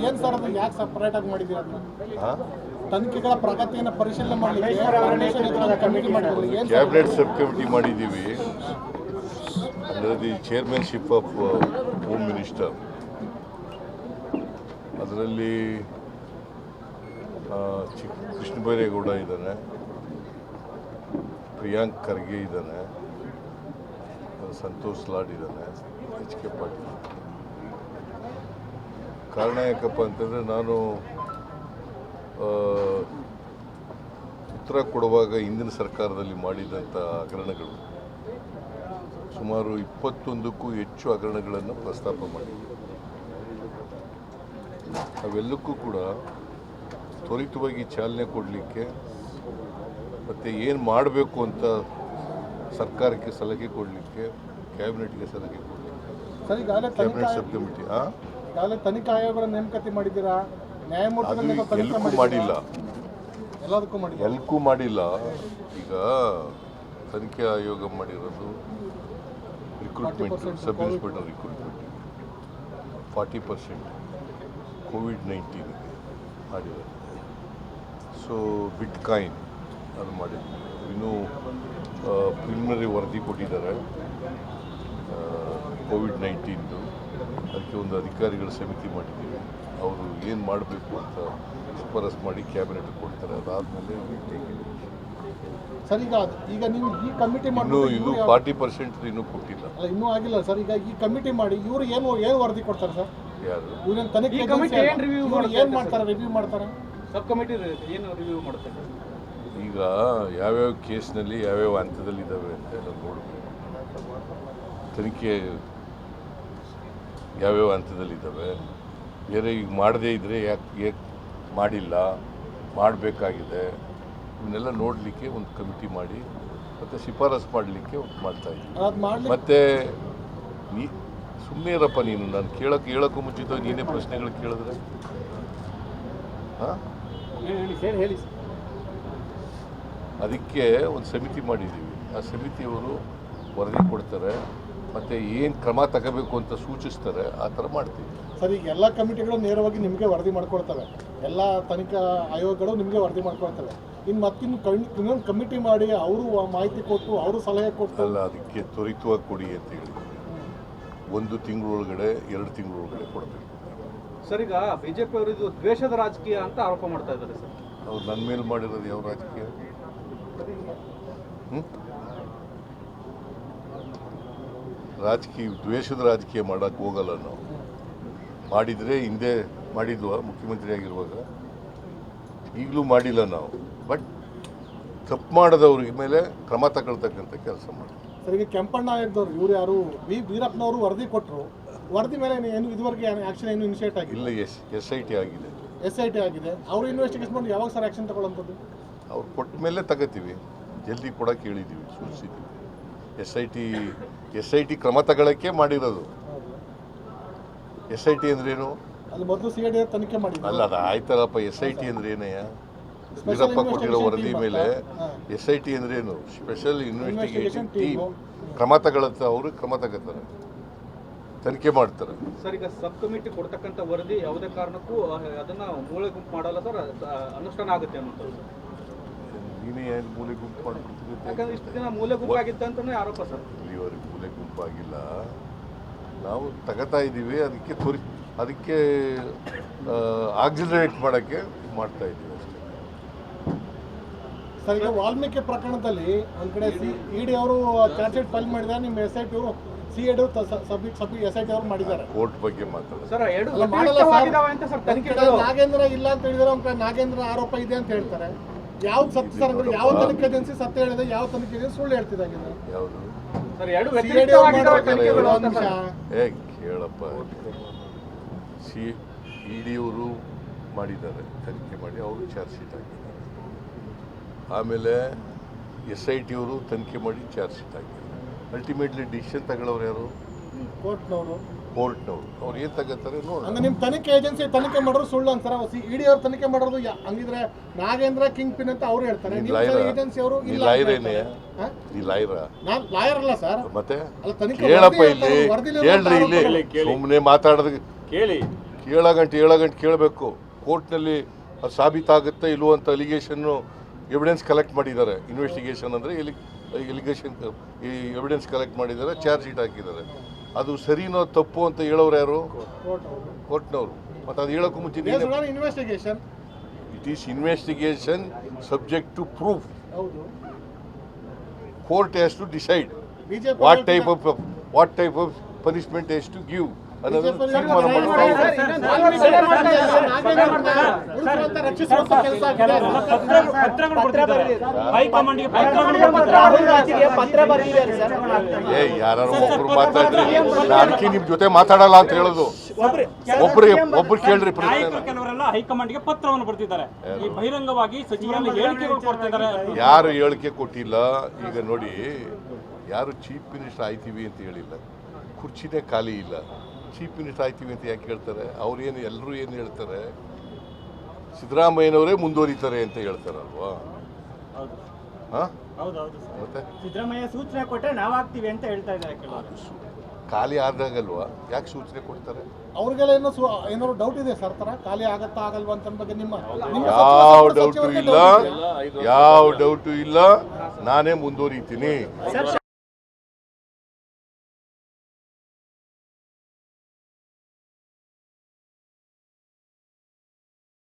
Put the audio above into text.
ಏನು ಸರ್ ಅದು ಯಾಕೆ ಸಪ್ರೇಟ್ ಆಗಿ ಮಾಡಿದ್ದೀರಾ ಅದನ್ನ ತನಿಖೆಗಳ ಪ್ರಗತಿಯನ್ನು ಪರಿಶೀಲನೆ ಮಾಡಲಿಕ್ಕೆ ಕಮಿಟಿ ಮಾಡಿದ್ರು ಕ್ಯಾಬಿನೆಟ್ ಸಬ್ ಕಮಿಟಿ ಮಾಡಿದ್ದೀವಿ under the chairmanship of home minister. ಅದರಲ್ಲಿ ಕೃಷ್ಣ ಬೈರೇಗೌಡ ಇದ್ದಾನೆ, ಪ್ರಿಯಾಂಕ್ ಖರ್ಗೆ ಇದ್ದಾನೆ, ಸಂತೋಷ್ ಲಾಡ್ ಇದ್ದಾನೆ, ಎಚ್ ಕೆ ಪಾಟೀಲ್. ಕಾರಣ ಯಾಕಪ್ಪ ಅಂತಂದರೆ ನಾನು ಉತ್ತರ ಕೊಡುವಾಗ ಹಿಂದಿನ ಸರ್ಕಾರದಲ್ಲಿ ಮಾಡಿದಂಥ ಹಗರಣಗಳು ಸುಮಾರು 21ಕ್ಕೂ ಹೆಚ್ಚು ಹಗರಣಗಳನ್ನು ಪ್ರಸ್ತಾಪ ಮಾಡಿದ್ದೆ. ಅವೆಲ್ಲಕ್ಕೂ ಕೂಡ ತ್ವರಿತವಾಗಿ ಚಾಲನೆ ಕೊಡಲಿಕ್ಕೆ ಮತ್ತು ಏನು ಮಾಡಬೇಕು ಅಂತ ಸರ್ಕಾರಕ್ಕೆ ಸಲಹೆ ಕೊಡಲಿಕ್ಕೆ, ಕ್ಯಾಬಿನೆಟ್ಗೆ ಸಲಹೆ ಕೊಡಲಿಕ್ಕೆ ಕ್ಯಾಬಿನೆಟ್ ಸಬ್ ಕಮಿಟಿ ತನಿಖಾ ಆಯೋಗಗಳ ನೇಮಕಾತಿ ಮಾಡಿದ್ದೀರಾ? ಎಲ್ಲಕ್ಕೂ ಮಾಡಿಲ್ಲ, ಎಲ್ಲಕ್ಕೂ ಮಾಡಿಲ್ಲ. ಈಗ ತನಿಖೆ ಆಯೋಗ ಮಾಡಿರೋದು recruitment, sub inspector recruitment 40% COVID-19 ಮಾಡಿದ್ದಾರೆ. ಸೊ ಬಿಟ್ ಕಾಯಿನ್ ಅದು ಮಾಡಿದ್ವಿ. ಇನ್ನೂ ಪ್ರಿಲಿಮಿನರಿ ವರದಿ ಕೊಟ್ಟಿದ್ದಾರೆ ಕೋವಿಡ್-19ದು. ಅದಕ್ಕೆ ಒಂದು ಅಧಿಕಾರಿಗಳ ಸಮಿತಿ ಮಾಡಿದ್ದೀವಿ. ಅವರು ಏನು ಮಾಡಬೇಕು ಅಂತ ಶಿಫಾರಸು ಮಾಡಿ ಕ್ಯಾಬಿನೆಟ್ ಕೊಡ್ತಾರೆ. ಅದಾದಮೇಲೆ ಸರ್ ಈಗ ನೀವು ಈ ಕಮಿಟಿ ಇನ್ನೂ 40% ಇನ್ನೂ ಕೊಟ್ಟಿಲ್ಲ, ಇನ್ನೂ ಆಗಿಲ್ಲ ಸರ್. ಈಗ ಈ ಕಮಿಟಿ ಮಾಡಿ ಇವರು ಏನು ವರದಿ ಕೊಡ್ತಾರೆ ಸರ್? ಯಾರು ಇವ್ರೇನು ತನಿಖೆ ಏನು ಮಾಡ್ತಾರೆ, ರಿವ್ಯೂ ಮಾಡ್ತಾರೆ? ಸಬ್ ಕಮಿಟಿ ಏನು ರಿವ್ಯೂ ಮಾಡ್ತಾರೆ? ಈಗ ಯಾವ್ಯಾವ ಕೇಸ್ನಲ್ಲಿ ಯಾವ್ಯಾವ ಹಂತದಲ್ಲಿ ಇದ್ದಾವೆ ಅಂತ ಎಲ್ಲ ನೋಡಬೇಕು. ತನಿಖೆ ಯಾವ್ಯಾವ ಹಂತದಲ್ಲಿದ್ದಾವೆ, ಬೇರೆ ಈಗ ಮಾಡದೇ ಇದ್ದರೆ ಯಾಕೆ ಮಾಡಿಲ್ಲ, ಮಾಡಬೇಕಾಗಿದೆ, ಇವನ್ನೆಲ್ಲ ನೋಡಲಿಕ್ಕೆ ಒಂದು ಕಮಿಟಿ ಮಾಡಿ ಮತ್ತು ಶಿಫಾರಸು ಮಾಡಲಿಕ್ಕೆ ಮಾಡ್ತಾಯಿದ್ವಿ. ಮತ್ತು ಸುಮ್ಮನೆ ಇರಪ್ಪ ನೀನು, ನಾನು ಹೇಳೋಕ್ಕೂ ಮುಂಚಿತ ನೀನೇ ಪ್ರಶ್ನೆಗಳು ಕೇಳಿದ್ರೆ ಹೇಳಿ. ಅದಕ್ಕೆ ಒಂದು ಸಮಿತಿ ಮಾಡಿದ್ದೀವಿ. ಆ ಸಮಿತಿಯವರು ವರದಿ ಕೊಡ್ತಾರೆ ಮತ್ತು ಏನು ಕ್ರಮ ತಗೋಬೇಕು ಅಂತ ಸೂಚಿಸ್ತಾರೆ, ಆ ಥರ ಮಾಡ್ತೀವಿ. ಸರ್, ಈಗ ಎಲ್ಲ ಕಮಿಟಿಗಳು ನೇರವಾಗಿ ನಿಮಗೆ ವರದಿ ಮಾಡ್ಕೊಳ್ತವೆ, ಎಲ್ಲ ತನಿಖಾ ಆಯೋಗಗಳು ನಿಮಗೆ ವರದಿ ಮಾಡ್ಕೊಳ್ತವೆ. ಇನ್ನೊಂದು ಕಮಿಟಿ ಮಾಡಿ ಅವರು ಮಾಹಿತಿ ಕೊಟ್ಟು ಅವರು ಸಲಹೆ ಕೊಟ್ಟು ಅಲ್ಲ, ಅದಕ್ಕೆ ತ್ವರಿತವಾಗಿ ಕೊಡಿ ಅಂತ ಹೇಳಿ 1 ತಿಂಗಳೊಳಗಡೆ 2 ತಿಂಗಳೊಳಗಡೆ ಕೊಡಬೇಕು. ಸರ್, ಈಗ ಬಿಜೆಪಿ ಅವರು ಇದು ದ್ವೇಷದ ರಾಜಕೀಯ ಅಂತ ಆರೋಪ ಮಾಡ್ತಾ ಇದ್ದಾರೆ ಸರ್. ಅವ್ರು ನನ್ನ ಮೇಲೆ ಮಾಡಿರೋದು ಯಾವ ರಾಜಕೀಯ? ದ್ವೇಷದ ರಾಜಕೀಯ ಮಾಡೋಕ್ಕೆ ಹೋಗಲ್ಲ ನಾವು. ಮಾಡಿದರೆ ಹಿಂದೆ ಮಾಡಿದ್ವಾ ಮುಖ್ಯಮಂತ್ರಿ ಆಗಿರುವಾಗ? ಈಗಲೂ ಮಾಡಿಲ್ಲ ನಾವು. ಬಟ್ ತಪ್ಪು ಮಾಡೋದವ್ರಿಗೆ ಮೇಲೆ ಕ್ರಮ ತಗೊಳ್ತಕ್ಕಂಥ ಕೆಲಸ ಮಾಡಿ. ಸರ್, ಈಗ ಕೆಂಪಣ್ಣ ಆಗಿದ್ದವ್ರು ಇವ್ರು ಯಾರು ವೀರಪ್ಪನವರು ವರದಿ ಕೊಟ್ಟರು, ವರದಿ ಮೇಲೆ ಏನು ಇದುವರೆಗೆ ಆ್ಯಕ್ಷನ್ ಏನು ಇನಿಷಿಯೇಟ್ ಆಗಿಲ್ಲ? ಇಲ್ಲ, SIT ಆಗಿದೆ. SIT ಆಗಿದೆ. ಅವರು ಇನ್ವೆಸ್ಟಿಗೇಷನ್ ಮಾಡಿ ಯಾವಾಗ ಸರ್ ಆ್ಯಕ್ಷನ್ ತಗೊಳ್ಳೋಂಥದ್ದು? ಅವ್ರು ಕೊಟ್ಟ ಮೇಲೆ ತಗೋತೀವಿ. ಜಲ್ದಿ ಕೊಡೋಕೆ ಹೇಳಿದ್ದೀವಿ, ಸೂಚಿಸಿದ್ದೀವಿ. SIT ಕ್ರಮ ತಗೊಳ್ಳೋಕ್ಕೆ ಮಾಡಿರೋದು. SIT ಅಂದ್ರೇನು? ಅಲ್ಲಿ ಮೊದಲು CID ತನಿಖೆ ಮಾಡಿದ್ರು. ಅಲ್ಲ, ಅದು ಆಯ್ತಲ್ಲಪ್ಪ. SIT ಅಂದ್ರೆ ಏನಯ್ಯ? ವೀರಪ್ಪ ಕೊಟ್ಟಿರೋ ವರದಿ ಮೇಲೆ SIT ಅಂದ್ರೇನು? ಸ್ಪೆಷಲ್ ಇನ್ವೆಸ್ಟಿಗೇಷನ್ ಟೀಮ್ ಕ್ರಮ ತಗೊಳುತ್ತೆ. ಅವರು ಕ್ರಮ ತಗೋತಾರೆ, ತನಿಖೆ ಮಾಡ್ತಾರೆ. ಸರ್, ಈಗ ಸಬ್ ಕಮಿಟಿ ಕೊಡ್ತಕ್ಕಂಥ ವರದಿ ಯಾವುದೇ ಕಾರಣಕ್ಕೂ ಅದನ್ನ ಮೂಲೆ ಗುಂಪು ಮಾಡಲ್ಲ ಸರ್, ಅನುಷ್ಠಾನ ಆಗುತ್ತೆ ಅನ್ನೋದು. ನೀನೇ ಏನು ಮೂಲೆ ಗುಂಪು ಮಾಡ್ಕೊಡ್ತೀವಿ? ಯಾಕಂದ್ರೆ ಇಷ್ಟು ದಿನ ಮೂಲೆ ಗುಂಪಾಗಿದ್ದ ಅಂತಾನೆ ಆರೋಪ ಸರ್. ಇಲ್ಲಿವರೆಗೆ ಮೂಲೆ ಗುಂಪಾಗಿಲ್ಲ, ನಾವು ತಗೋತಾ ಇದ್ದೀವಿ. ಅದಕ್ಕೆ ಆಕ್ಸಿಲರೇಟ್ ಮಾಡೋಕ್ಕೆ ಮಾಡ್ತಾ ಇದ್ದೀವಿ ಅಷ್ಟೇ. ಸರ್, ಈಗ ವಾಲ್ಮೀಕಿ ಪ್ರಕರಣದಲ್ಲಿ ಒಂದು ಕಡೆ ED ಅವರು ಚಾರ್ಜ್ ಶೀಟ್ ಫೈಲ್ ಮಾಡಿದ್ದಾರೆ, ನಿಮ್ಮ SIT ಅವರು CID SIT ಅವರು ಮಾಡಿದ್ದಾರೆ. ಕೋರ್ಟ್ ಬಗ್ಗೆ ಮಾತಾಡೋದು ಸರ್, ನಾಗೇಂದ್ರ ಇಲ್ಲ ಅಂತ ಹೇಳಿದ್ರೆ ಒಂದು ಕಡೆ ನಾಗೇಂದ್ರ ಆರೋಪ ಇದೆ ಅಂತ ಹೇಳ್ತಾರೆ. ಯಾವ ಸತ್ಯ ಸರ್? ಯಾವ ತನಿಖೆ ಏಜೆನ್ಸಿ ಸತ್ಯ ಹೇಳಿದೆ, ಯಾವ ತನಿಖೆ ಏಜೆನ್ಸಿ ಸುಳ್ಳು ಹೇಳ್ತಿದ್ದಂಗೆ? ಯಾವುದು? ಕೇಳಪ್ಪ, ED ಅವರು ಮಾಡಿದ್ದಾರೆ, ತನಿಖೆ ಮಾಡಿ ಅವರು ಚಾರ್ಜ್ ಶೀಟ್ ಹಾಕಿದ್ದಾರೆ. ಆಮೇಲೆ SIT ಅವರು ತನಿಖೆ ಮಾಡಿ ಚಾರ್ಜ್ ಶೀಟ್ ಹಾಕಿದ್ದಾರೆ. ಅಲ್ಟಿಮೇಟ್ಲಿ ಡಿಸಿಷನ್ ತಗೊಳ್ಳೋರು ಯಾರು? ಕೋರ್ಟ್ನವರು. ಅವ್ರು ಏನು ತಗೋತಾರೆ ನೋಡಿ. ಅಂದ್ರೆ ನಿಮ್ಮ ತನಿಖೆ ಏಜೆನ್ಸಿ ತನಿಖೆ ಮಾಡೋರು ಸುಳ್ಳು ಅಂತಾರೆ. ED ಅವ್ರು ತನಿಖೆ ಮಾಡೋದು ಹಂಗಿದ್ರೆ ನಾಗೇಂದ್ರ ಕಿಂಗ್ ಪಿನ್ ಅಂತ ಅವ್ರು ಹೇಳ್ತಾರೆ. ಏಜೆನ್ಸಿ ಅವರು ಲಾಯರ್ ಅಲ್ಲ ಸರ್. ಮತ್ತೆ ಕೇಳಪ್ಪ, ಇಲ್ಲಿ ಕೇಳ್ರಿ, ಇಲ್ಲಿ ಸುಮ್ಮನೆ ಮಾತಾಡೋದು ಏಳು ಗಂಟೆ ಕೇಳಬೇಕು. ಕೋರ್ಟ್ನಲ್ಲಿ ಅದು ಸಾಬೀತಾಗುತ್ತೆ ಇಲ್ವೋ ಅಂತ ಅಲಿಗೇಷನ್ನು ಎವಿಡೆನ್ಸ್ ಕಲೆಕ್ಟ್ ಮಾಡಿದ್ದಾರೆ. ಇನ್ವೆಸ್ಟಿಗೇಷನ್ ಅಂದರೆ ಎಲಿಗೇಷನ್ ಈ ಎವಿಡೆನ್ಸ್ ಕಲೆಕ್ಟ್ ಮಾಡಿದ್ದಾರೆ, ಚಾರ್ಜ್ ಶೀಟ್ ಹಾಕಿದ್ದಾರೆ. ಅದು ಸರಿನೋ ತಪ್ಪು ಅಂತ ಹೇಳೋರು ಯಾರು? ಕೋರ್ಟ್ನವರು. ಮತ್ತು ಅದು ಹೇಳೋಕ್ಕೂ ಮುಂಚೆ investigation it is investigation subject to proof. ಹೌದು. Court has to decide BJP what type of punishment has to give ಅನ್ನೋದನ್ನು ತೀರ್ಮಾನ ಮಾಡ್ತಾರೆ. ಯಾರು ಒಬ್ರು ಮಾತಾಡ್ರಿ, ಅದಕ್ಕೆ ನಿಮ್ ಜೊತೆ ಮಾತಾಡಲ್ಲ ಅಂತ ಹೇಳೋದು. ಒಬ್ರು ಕೇಳ್ರಿ. ಕೆಲವರೆಲ್ಲ ಹೈಕಮಾಂಡ್ಗೆ ಪತ್ರವನ್ನು ಬರ್ತಿದ್ದಾರೆ, ಈ ಬಹಿರಂಗವಾಗಿ ಸಚಿವರಲ್ಲಿ ಹೇಳಿಕೆಗಳು ಕೊಡ್ತಿದ್ದಾರೆ. ಯಾರು ಹೇಳಿಕೆ ಕೊಟ್ಟಿಲ್ಲ. ಈಗ ನೋಡಿ, ಯಾರು ಚೀಫ್ ಮಿನಿಸ್ಟರ್ ಆಯ್ತೀವಿ ಅಂತ ಹೇಳಿಲ್ಲ, ಕುರ್ಚಿನೇ ಖಾಲಿ ಇಲ್ಲ. ಚೀಫ್ ಮಿನಿಸ್ಟರ್ ಆಯ್ತೀವಿ ಅಂತ ಯಾಕೆ ಹೇಳ್ತಾರೆ? ಅವ್ರೇನು ಎಲ್ಲರೂ ಏನು ಹೇಳ್ತಾರೆ? ಸಿದ್ದರಾಮಯ್ಯನವರೇ ಮುಂದುವರಿತಾರೆ ಅಂತ ಹೇಳ್ತಾರಲ್ವಾ? ಮತ್ತೆ ಸಿದ್ದರಾಮಯ್ಯ ಸೂಚನೆ ಕೊಟ್ಟರೆ ನಾವಾಗ್ತೀವಿ ಅಂತ ಹೇಳ್ತಾ ಇದ್ದಾರೆ. ಖಾಲಿ ಆದಾಗಲ್ವಾ ಯಾಕೆ ಸೂಚನೆ ಕೊಡ್ತಾರೆ? ಅವ್ರಿಗೆಲ್ಲ ಏನಾದ್ರು ಡೌಟ್ ಇದೆ ಸರ್? ತರ ಖಾಲಿ ಆಗತ್ತಾ ಆಗಲ್ವಾ ಅಂತ ಬಗ್ಗೆ ಯಾವ ಡೌಟು ಇಲ್ಲ. ನಾನೇ ಮುಂದುವರಿತೀನಿ.